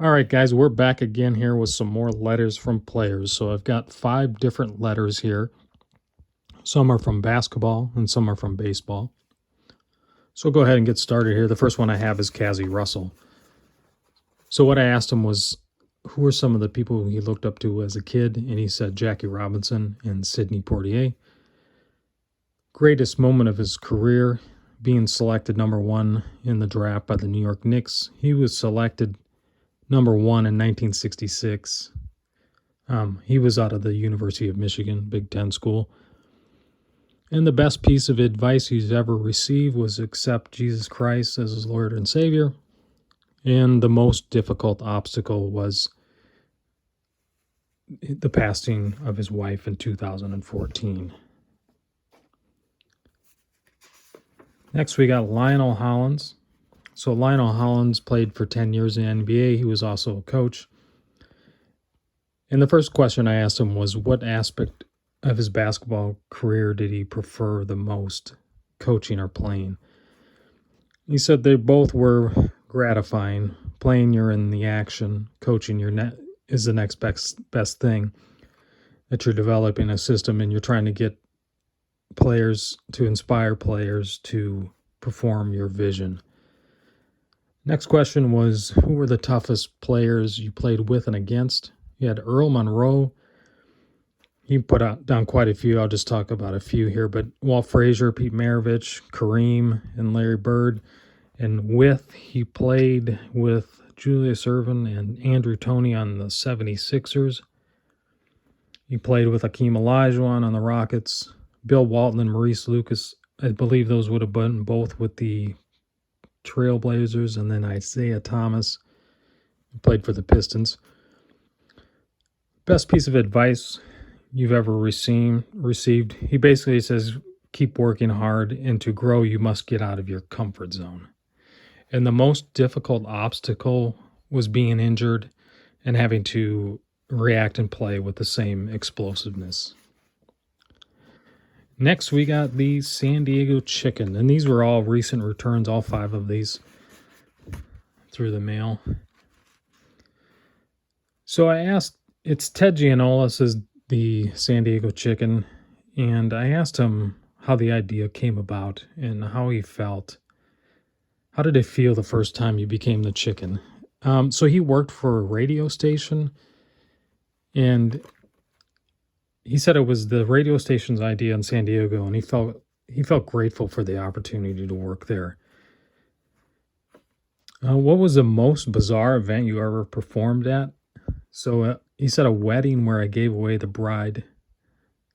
All right, guys, we're back again here with some more letters from players. So I've got 5 different letters here. Some are from basketball and some are from baseball. So we'll go ahead and get started here. The first one I have is Cassie Russell. So what I asked him was, who are some of the people he looked up to as a kid? And he said Jackie Robinson and Sidney Poitier. Greatest moment of his career, being selected number 1 in the draft by the New York Knicks. He was selected number 1 in 1966. He was out of the University of Michigan, Big Ten school. And the best piece of advice he's ever received was accept Jesus Christ as his Lord and Savior. And the most difficult obstacle was the passing of his wife in 2014. Next, we got Lionel Hollins. So Lionel Hollins played for 10 years in the NBA. He was also a coach. And the first question I asked him was, what aspect of his basketball career did he prefer the most, coaching or playing? He said they both were gratifying. Playing, you're in the action. Coaching, is the next best thing, that you're developing a system and you're trying to get players, to inspire players to perform your vision. Next question was, who were the toughest players you played with and against? You had Earl Monroe. He put down quite a few. I'll just talk about a few here. But Walt Frazier, Pete Maravich, Kareem, and Larry Bird. And he played with Julius Erving and Andrew Toney on the 76ers. He played with Hakeem Olajuwon on the Rockets. Bill Walton and Maurice Lucas. I believe those would have been both with the Trailblazers, and then Isaiah Thomas played for the Pistons. Best piece of advice you've ever received. He basically says, keep working hard, and to grow, you must get out of your comfort zone. And the most difficult obstacle was being injured and having to react and play with the same explosiveness. Next, we got the San Diego Chicken, and these were all recent returns, all 5 of these through the mail. So I asked, it's Ted Gianola says the San Diego Chicken, and I asked him how the idea came about and how he felt. How did it feel the first time you became the Chicken? So he worked for a radio station, and he said it was the radio station's idea in San Diego, and he felt grateful for the opportunity to work there. What was the most bizarre event you ever performed at? So he said a wedding where I gave away the bride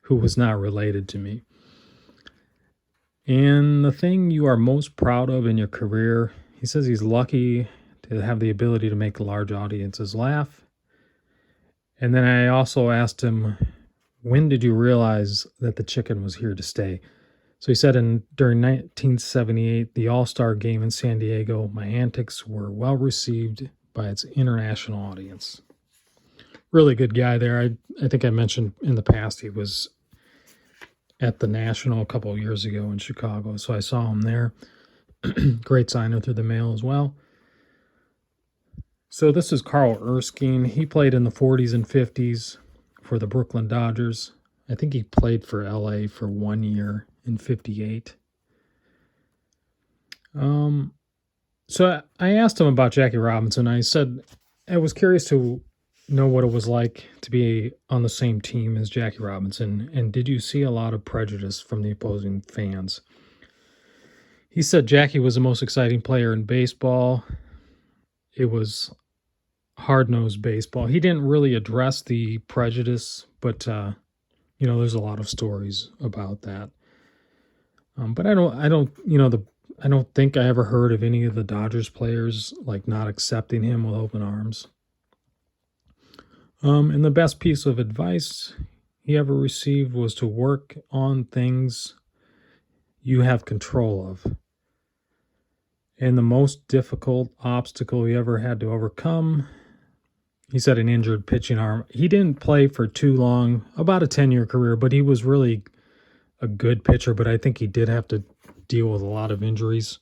who was not related to me. And the thing you are most proud of in your career, he says he's lucky to have the ability to make large audiences laugh. And then I also asked him, when did you realize that the Chicken was here to stay? So he said during 1978, the All-Star Game in San Diego, my antics were well received by its international audience. Really good guy there. I think I mentioned in the past he was at the National a couple of years ago in Chicago, so I saw him there. Great signer through the mail as well. So this is Karl Erskine. He played in the 40s and 50s for the Brooklyn Dodgers. I think he played for LA for 1 year in 58. So I asked him about Jackie Robinson. I said I was curious to know what it was like to be on the same team as Jackie Robinson, and did you see a lot of prejudice from the opposing fans? He said Jackie was the most exciting player in baseball. It was hard-nosed baseball. He didn't really address the prejudice, but there's a lot of stories about that. But I don't think I ever heard of any of the Dodgers players like not accepting him with open arms. And the best piece of advice he ever received was to work on things you have control of. And the most difficult obstacle he ever had to overcome, he said an injured pitching arm. He didn't play for too long, about a 10-year career, but he was really a good pitcher, but I think he did have to deal with a lot of injuries.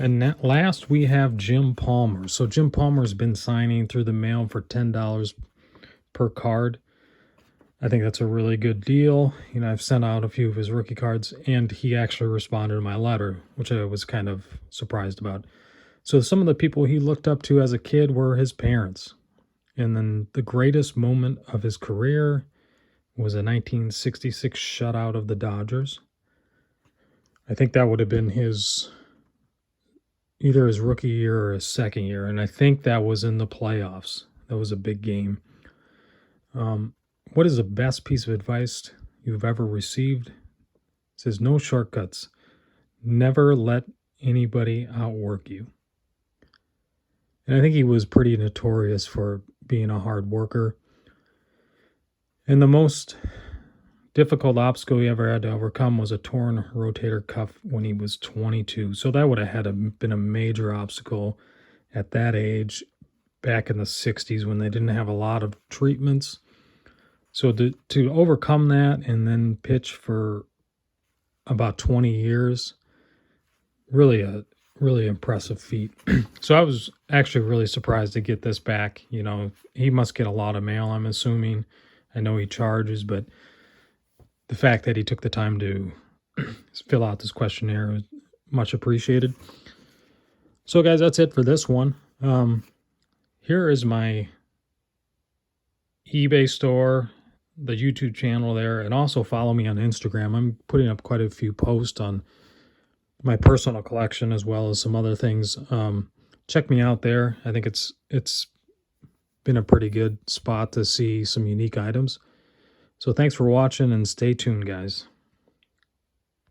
And last we have Jim Palmer. So Jim Palmer's been signing through the mail for $10 per card. I think that's a really good deal. I've sent out a few of his rookie cards, and he actually responded to my letter, which I was kind of surprised about. So some of the people he looked up to as a kid were his parents. And then the greatest moment of his career was a 1966 shutout of the Dodgers. I think that would have been either his rookie year or his second year, and I think that was in the playoffs. That was a big game. What is the best piece of advice you've ever received? It says, no shortcuts. Never let anybody outwork you. And I think he was pretty notorious for being a hard worker. And the most difficult obstacle he ever had to overcome was a torn rotator cuff when he was 22. So that would have been a major obstacle at that age, back in the 60s when they didn't have a lot of treatments. So to overcome that and then pitch for about 20 years, really a really impressive feat. So I was actually really surprised to get this back. He must get a lot of mail, I'm assuming. I know he charges, but the fact that he took the time to fill out this questionnaire is much appreciated. So guys, that's it for this one. Here is my eBay store, the YouTube channel there, and also follow me on Instagram. I'm putting up quite a few posts on my personal collection as well as some other things. Check me out there. I think it's been a pretty good spot to see some unique items. So thanks for watching, and stay tuned, guys.